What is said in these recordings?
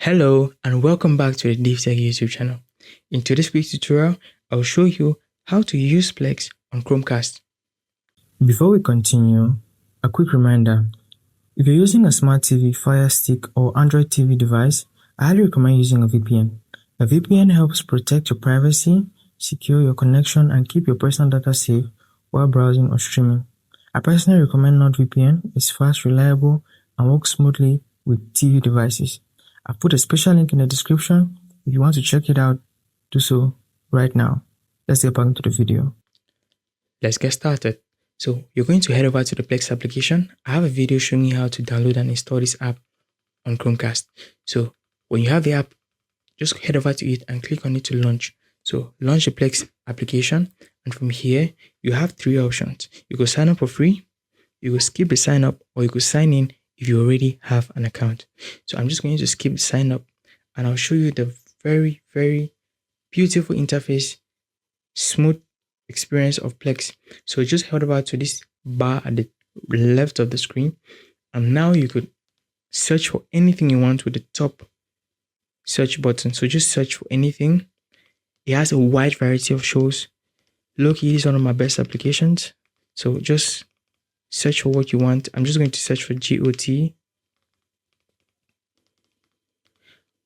Hello and welcome back to the DaveTech YouTube channel. In today's quick tutorial, I'll show you how to use Plex on Chromecast. Before we continue, a quick reminder. If you're using a smart TV, Fire Stick or Android TV device, I highly recommend using a VPN. A VPN helps protect your privacy, secure your connection, and keep your personal data safe while browsing or streaming. I personally recommend NordVPN. It's fast, reliable, and works smoothly with TV devices. I've put a special link in the description. If you want to check it out, do so right now. Let's get back into the video. Let's get started. So you're going to head over to the Plex application. I have a video showing you how to download and install this app on Chromecast. So when you have the app, just head over to it and click on it to launch. So launch the Plex application, and from here you have three options. You could sign up for free, you could skip the sign up, or you could sign in if you already have an account. So I'm just going to skip the sign up and I'll show you the very, very beautiful interface, smooth experience of Plex. So just head over to this bar at the left of the screen, and now you could search for anything you want with the top search button. So just search for anything. It has a wide variety of shows. Loki is one of my best applications. So just search for what you want. I'm just going to search for GOT.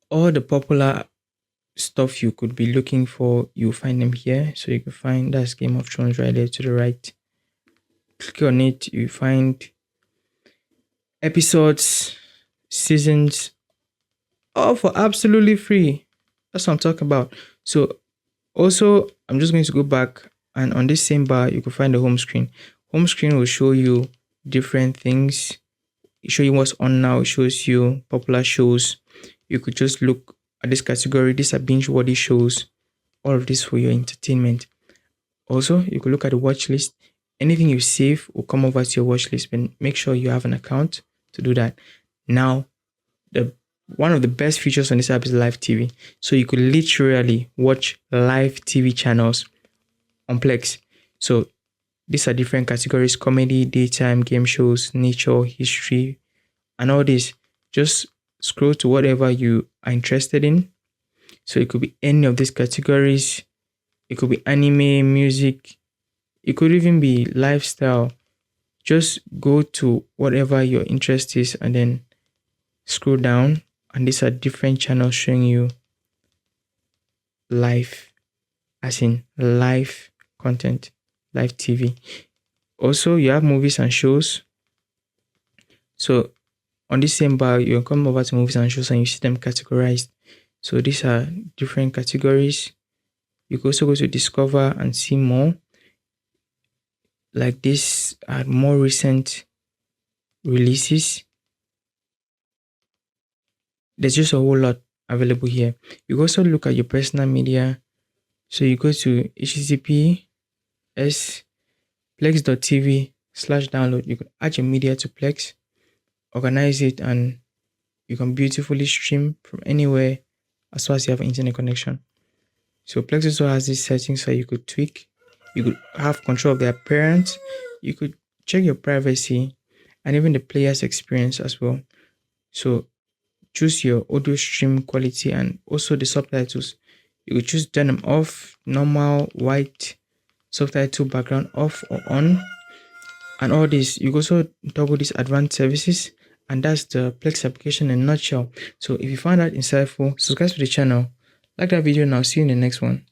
All the popular stuff you could be looking for, you'll find them here. So you can find that's Game of Thrones right there to the right. Click on it, you find episodes, seasons, all for absolutely free. That's what I'm talking about. So also, I'm just going to go back, and on this same bar, you can find the home screen. Home screen will show you different things. It show you what's on now. It shows you popular shows. You could just look at this category. These are binge-worthy shows. All of this for your entertainment. Also, you could look at the watch list. Anything you save will come over to your watch list, but make sure you have an account to do that. Now, one of the best features on this app is live TV. So you could literally watch live TV channels on Plex. So these are different categories: comedy, daytime, game shows, nature, history, and all this. Just scroll to whatever you are interested in. So it could be any of these categories. It could be anime, music. It could even be lifestyle. Just go to whatever your interest is and then scroll down. And these are different channels showing you live, as in live content, live TV. Also, you have movies and shows. So on this same bar, you come over to movies and shows and you see them categorized. So these are different categories. You can also go to discover and see more. Like this are more recent releases. There's just a whole lot available here. You can also look at your personal media. So you go to https plex.tv/download. You can add your media to Plex, organize it, and you can beautifully stream from anywhere as far as you have an internet connection. So Plex also has these settings so you could tweak. You could have control of the appearance. You could check your privacy and even the player's experience as well. So choose your audio stream quality and also the subtitles. You could choose turn them off, normal, white, subtitle background off or on, and all this. You could also toggle these advanced services, and that's the Plex application in a nutshell. So if you found that insightful, subscribe to the channel, like that video, and I'll see you in the next one.